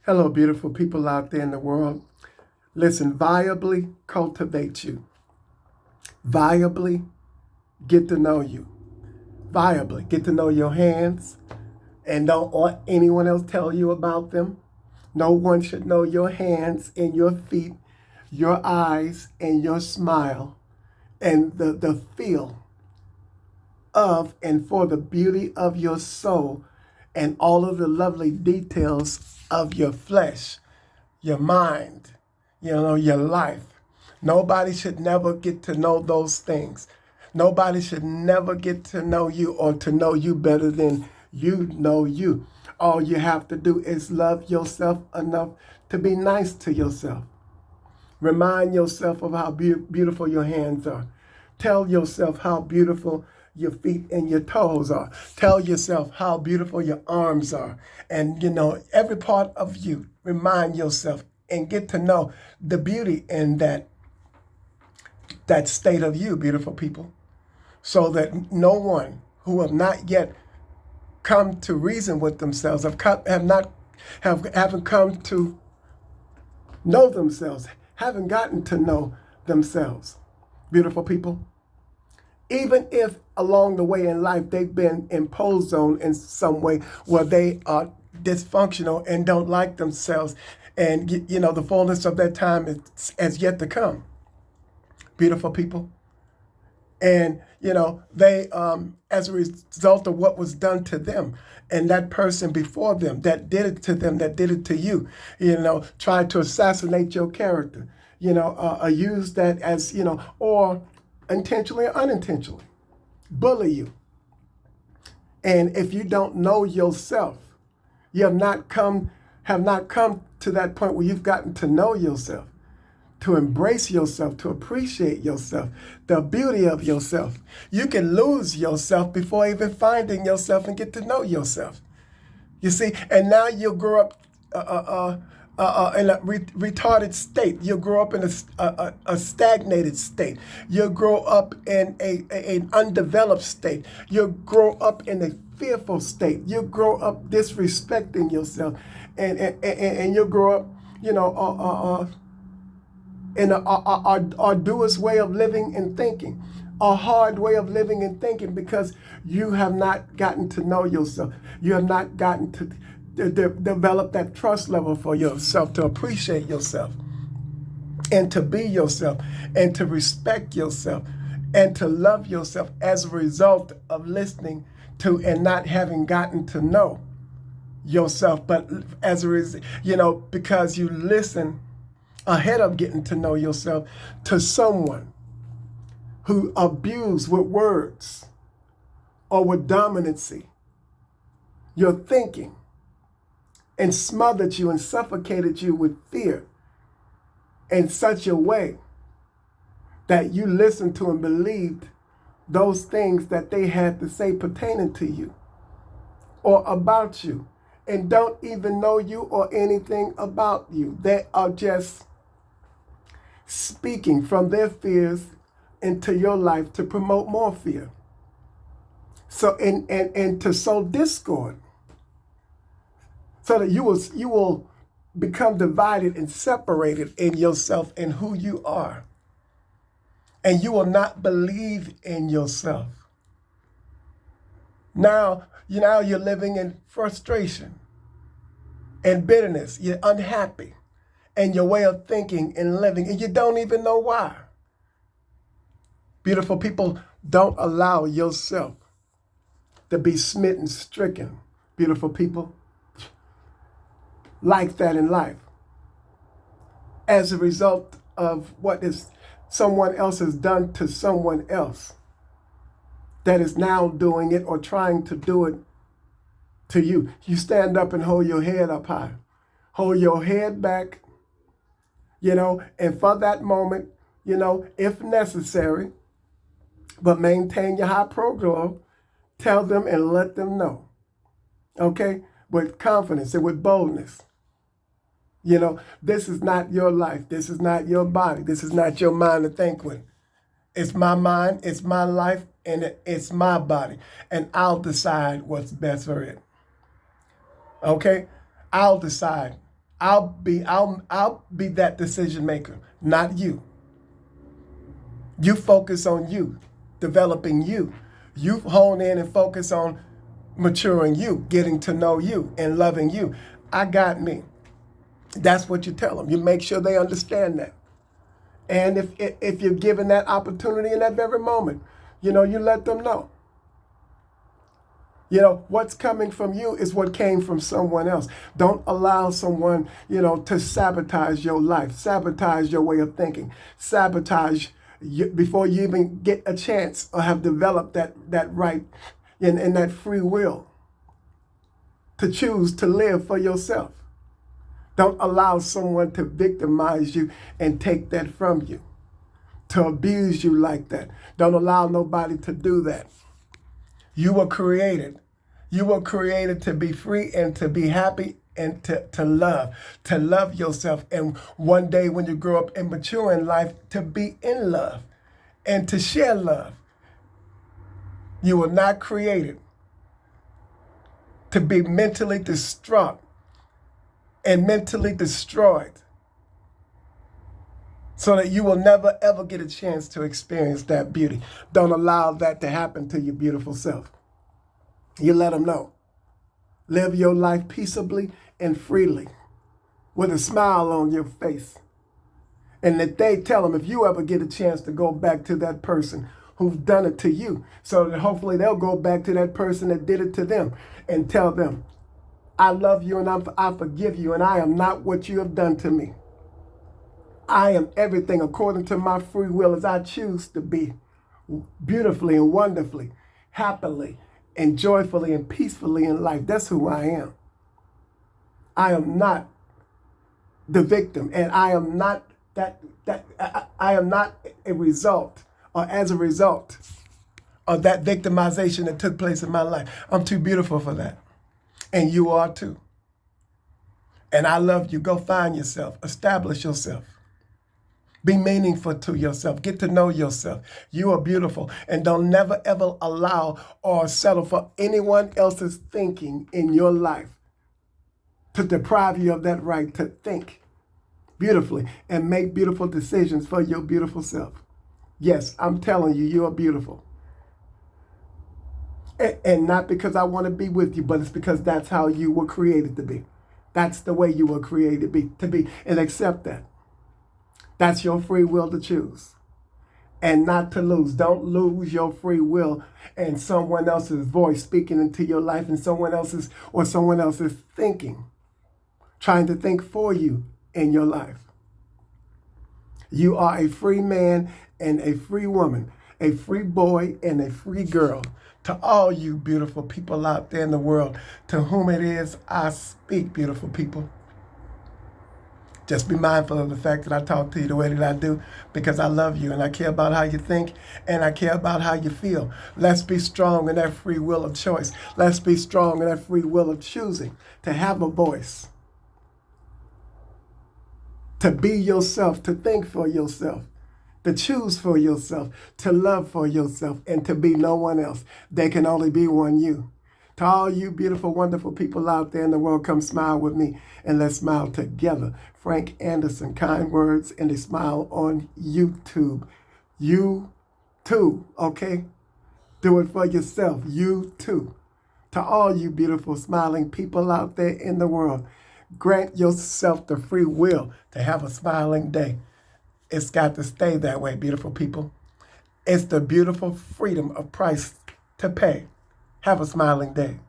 Hello, beautiful people out there in the world. Listen, viably cultivate you. Viably get to know you. Viably get to know your hands and don't let anyone else tell you about them. No one should know your hands and your feet, your eyes and your smile, and the feel of and for the beauty of your soul and all of the lovely details of your flesh, your mind, your life. Nobody should never get to know those things. Nobody should never get to know you or to know you better than you know you. All you have to do is love yourself enough to be nice to yourself. Remind yourself of how beautiful your hands are. Tell yourself how beautiful your feet and your toes are. Tell yourself how beautiful your arms are. And, every part of you, remind yourself and get to know the beauty in that state of you, beautiful people, so that no one who have not yet come to reason with themselves, haven't come to know themselves, haven't gotten to know themselves. Beautiful people, even if along the way in life they've been imposed on in some way where they are dysfunctional and don't like themselves, and the fullness of that time has yet to come. Beautiful people. And, they, as a result of what was done to them and that person before them that did it to them, that did it to you, tried to assassinate your character, use that as, or intentionally or unintentionally, bully you. And if you don't know yourself, you have not come to that point where you've gotten to know yourself, to embrace yourself, to appreciate yourself, the beauty of yourself. You can lose yourself before even finding yourself and get to know yourself. You see, and now you'll grow up in a retarded state. You'll grow up in a stagnated state. You'll grow up in an undeveloped state. You'll grow up in a fearful state. You'll grow up disrespecting yourself, and you'll grow up, in a arduous way of living and thinking, a hard way of living and thinking, because you have not gotten to know yourself. You have not gotten to develop that trust level for yourself, to appreciate yourself and to be yourself and to respect yourself and to love yourself as a result of listening to and not having gotten to know yourself. But as a result, because you listen ahead of getting to know yourself to someone who abused with words or with dominancy your thinking and smothered you and suffocated you with fear in such a way that you listened to and believed those things that they had to say pertaining to you or about you, and don't even know you or anything about you. They are just speaking from their fears into your life to promote more fear. So and to sow discord, so that you will become divided and separated in yourself and who you are. And you will not believe in yourself. Now you're living in frustration and bitterness. You're unhappy and your way of thinking and living, and you don't even know why. Beautiful people, don't allow yourself to be smitten, stricken, beautiful people, like that in life as a result of what is someone else has done to someone else that is now doing it or trying to do it to you. You stand up and hold your head up high. Hold your head back, and for that moment, if necessary, but maintain your high pro tell them and let them know, okay, with confidence and with boldness. This is not your life. This is not your body. This is not your mind to think with. It's my mind, it's my life, and it's my body. And I'll decide what's best for it. Okay? I'll decide. I'll be that decision maker, not you. You focus on you, developing you. You hone in and focus on maturing you, getting to know you and loving you. I got me. That's what you tell them. You make sure they understand that. And if you're given that opportunity in that very moment, you let them know. What's coming from you is what came from someone else. Don't allow someone, to sabotage your life, sabotage your way of thinking, sabotage you before you even get a chance or have developed that right and that free will to choose to live for yourself. Don't allow someone to victimize you and take that from you, to abuse you like that. Don't allow nobody to do that. You were created. You were created to be free and to be happy and to love yourself. And one day when you grow up and mature in life, to be in love and to share love. You were not created to be mentally distraught and mentally destroyed so that you will never, ever get a chance to experience that beauty. Don't allow that to happen to your beautiful self. You let them know. Live your life peaceably and freely with a smile on your face. And that they tell them if you ever get a chance to go back to that person who's done it to you, so that hopefully they'll go back to that person that did it to them and tell them, I love you and I forgive you and I am not what you have done to me. I am everything according to my free will as I choose to be, beautifully and wonderfully, happily and joyfully and peacefully in life. That's who I am. I am not the victim, and I am not I am not a result or as a result of that victimization that took place in my life. I'm too beautiful for that. And you are too. And I love you. Go find yourself. Establish yourself. Be meaningful to yourself. Get to know yourself. You are beautiful. And don't never, ever allow or settle for anyone else's thinking in your life to deprive you of that right to think beautifully and make beautiful decisions for your beautiful self. Yes, I'm telling you, you are beautiful. And not because I want to be with you, but it's because that's how you were created to be. That's the way you were created to be. And accept that. That's your free will to choose and not to lose. Don't lose your free will and someone else's voice speaking into your life and someone else's thinking, trying to think for you in your life. You are a free man and a free woman, a free boy and a free girl. To all you beautiful people out there in the world, to whom it is I speak, beautiful people. Just be mindful of the fact that I talk to you the way that I do because I love you and I care about how you think and I care about how you feel. Let's be strong in that free will of choice. Let's be strong in that free will of choosing to have a voice, to be yourself, to think for yourself, to choose for yourself, to love for yourself, and to be no one else. There can only be one you. To all you beautiful, wonderful people out there in the world, come smile with me and let's smile together. Frank Anderson, kind words and a smile on YouTube. You too, okay? Do it for yourself. You too. To all you beautiful, smiling people out there in the world, grant yourself the free will to have a smiling day. It's got to stay that way, beautiful people. It's the beautiful freedom of price to pay. Have a smiling day.